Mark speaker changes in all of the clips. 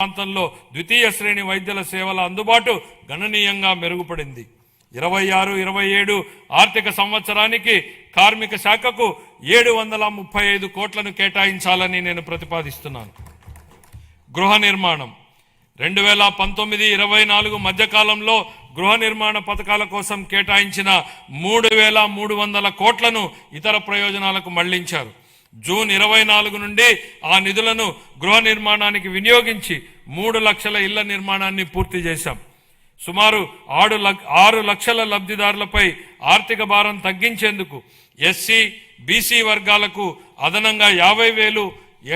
Speaker 1: ప్రాంతంలో ద్వితీయ శ్రేణి వైద్యుల సేవల అందుబాటు గణనీయంగా మెరుగుపడింది. 26-27 ఆర్థిక సంవత్సరానికి కార్మిక శాఖకు 735 కోట్లను కేటాయించాలని నేను ప్రతిపాదిస్తున్నాను. గృహ నిర్మాణం 2019-24 మధ్యకాలంలో గృహ నిర్మాణ పథకాల కోసం కేటాయించిన 3,300 కోట్లను ఇతర ప్రయోజనాలకు మళ్లించారు. జూన్ 24 నుండి ఆ నిధులను గృహ నిర్మాణానికి వినియోగించి 3 లక్షల ఇళ్ల నిర్మాణాన్ని పూర్తి చేశాం. సుమారు 6 లక్షల లబ్ధిదారులపై ఆర్థిక భారం తగ్గించేందుకు ఎస్సీ బీసీ వర్గాలకు అదనంగా 50,000,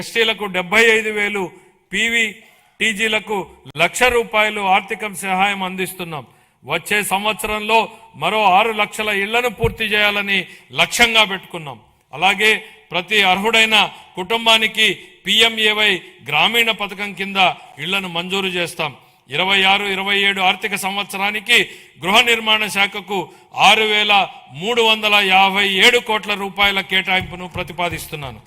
Speaker 1: ఎస్టీలకు 75,000, పీవీటీజీలకు ₹1,00,000 ఆర్థిక సహాయం అందిస్తున్నాం. వచ్చే సంవత్సరంలో మరో 6 లక్షల ఇళ్లను పూర్తి చేయాలని లక్ష్యంగా పెట్టుకున్నాం. అలాగే ప్రతి అర్హుడైన కుటుంబానికి PMAY గ్రామీణ పథకం కింద ఇళ్లను మంజూరు చేస్తాం. 26-27 ఆర్థిక సంవత్సరానికి గృహ నిర్మాణ శాఖకు 6,357 కోట్ల రూపాయల కేటాయింపును ప్రతిపాదిస్తున్నాను.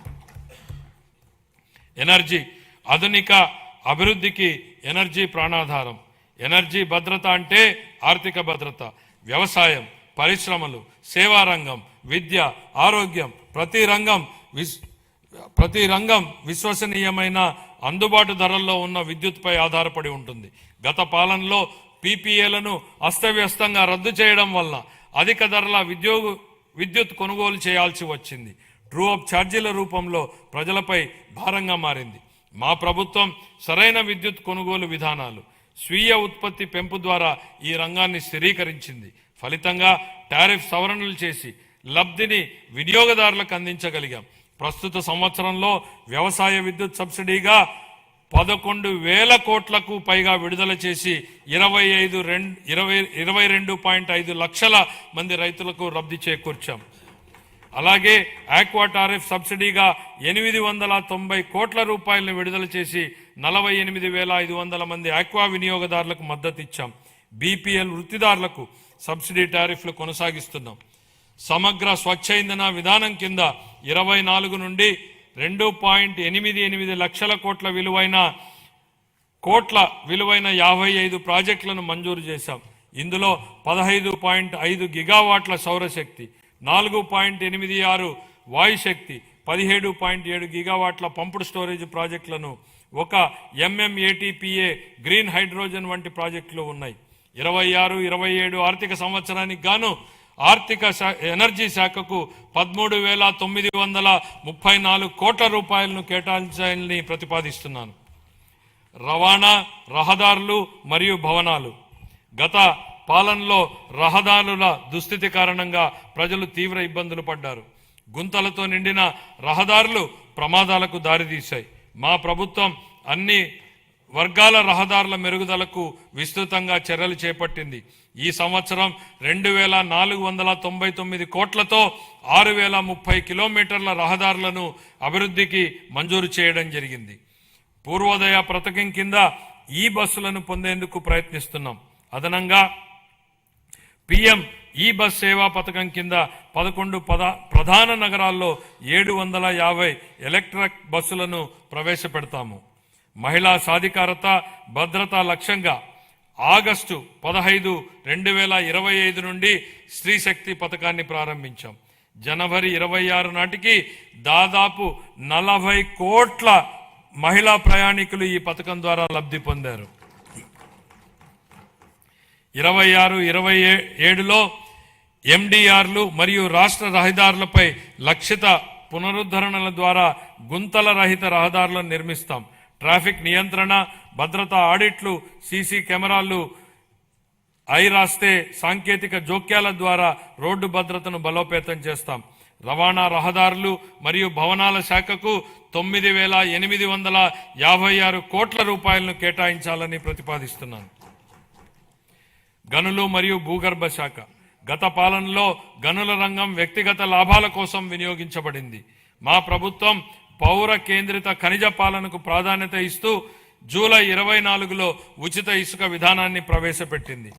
Speaker 1: ఎనర్జీ ఆధునిక అభివృద్ధికి ఎనర్జీ ప్రాణాధారం. ఎనర్జీ భద్రత అంటే ఆర్థిక భద్రత. వ్యవసాయం, పరిశ్రమలు, సేవా రంగం, విద్య, ఆరోగ్యం ప్రతి రంగం విశ్వసనీయమైన అందుబాటు ధరల్లో ఉన్న విద్యుత్పై ఆధారపడి ఉంటుంది. గత పాలనలో PPAలను అస్తవ్యస్తంగా రద్దు చేయడం వల్ల అధిక ధరల విద్యుత్ కొనుగోలు చేయాల్సి వచ్చింది. ట్రూ అప్ ఛార్జీల రూపంలో ప్రజలపై భారంగా మారింది. మా ప్రభుత్వం సరైన విద్యుత్ కొనుగోలు విధానాలు, స్వీయ ఉత్పత్తి పెంపు ద్వారా ఈ రంగాన్ని స్థిరీకరించింది. ఫలితంగా టారిఫ్ సవరణలు చేసి లబ్ధిని వినియోగదారులకు అందించగలిగాం. ప్రస్తుత సంవత్సరంలో వ్యవసాయ విద్యుత్ సబ్సిడీగా 11,000 కోట్లకు పైగా విడుదల చేసి 22.5 లక్షల మంది రైతులకు లబ్ధి చేకూర్చాం. అలాగే ఆక్వా టారిఫ్ సబ్సిడీగా 890 కోట్ల రూపాయలను విడుదల చేసి 48,500 మంది ఆక్వా వినియోగదారులకు మద్దతు ఇచ్చాం. BPL వృత్తిదారులకు సబ్సిడీ టారిఫ్లు కొనసాగిస్తున్నాం. సమగ్ర స్వచ్ఛ ఇంధన విధానం కింద 24 నుండి 2.88 లక్షల కోట్ల విలువైన 55 ప్రాజెక్టులను మంజూరు చేశాం. ఇందులో 15.5 గిగావాట్ల సౌరశక్తి, 4.86 వాయుశక్తి, 17.7 గిగావాట్ల పంపుడు స్టోరేజ్ ప్రాజెక్టులను, 1 MMATPA గ్రీన్ హైడ్రోజన్ వంటి ప్రాజెక్టులు ఉన్నాయి. 26-27 ఆర్థిక సంవత్సరానికి గాను ఎనర్జీ శాఖకు 13,934 కోట్ల రూపాయలను కేటాయించాలని ప్రతిపాదిస్తున్నాను. రవాణా, రహదారులు మరియు భవనాలు. గత పాలనలో రహదారుల దుస్థితి కారణంగా ప్రజలు తీవ్ర ఇబ్బందులు పడ్డారు. గుంతలతో నిండిన రహదారులు ప్రమాదాలకు దారితీశాయి. మా ప్రభుత్వం అన్ని వర్గాల రహదారుల మెరుగుదలకు విస్తృతంగా చర్యలు చేపట్టింది. ఈ సంవత్సరం 2,499 కోట్లతో 6,030 కిలోమీటర్ల రహదారులను అభివృద్ధికి మంజూరు చేయడం జరిగింది. పూర్వోదయ పథకం కింద ఈ బస్సులను పొందేందుకు ప్రయత్నిస్తున్నాం. అదనంగా PM ఈ బస్ సేవా పథకం కింద 11 ప్రధాన నగరాల్లో 750 ఎలక్ట్రిక్ బస్సులను ప్రవేశపెడతాము. మహిళా సాధికారత, భద్రత లక్ష్యంగా ఆగస్టు 15, 2025 నుండి స్త్రీ శక్తి పథకాన్ని ప్రారంభించాం. జనవరి 26 నాటికి దాదాపు 40 కోట్ల మహిళా ప్రయాణికులు ఈ పథకం ద్వారా లబ్ధి పొందారు. 26-27లో MDRలు మరియు రాష్ట్ర రహదారులపై లక్షిత పునరుద్ధరణల ద్వారా గుంతల రహిత రహదారులను నిర్మిస్తాం. ట్రాఫిక్ నియంత్రణ, భద్రతా ఆడిట్లు, సీసీ కెమెరాలు, రాస్తే సాంకేతిక జోక్యాల ద్వారా రోడ్డు భద్రతను బలోపేతం చేస్తాం. రవాణా, రహదారులు మరియు భవనాల శాఖకు 9,856 కోట్ల రూపాయలను కేటాయించాలని ప్రతిపాదిస్తున్నాను. గనులు మరియు భూగర్భ శాఖ. గత పాలనలో గనుల రంగం వ్యక్తిగత లాభాల కోసం వినియోగించబడింది. మా ప్రభుత్వం పౌర కేంద్రిత ఖనిజ పాలనకు ప్రాధాన్యత ఇస్తూ జూలై 24లో ఉచిత ఇసుక విధానాన్ని ప్రవేశపెట్టింది.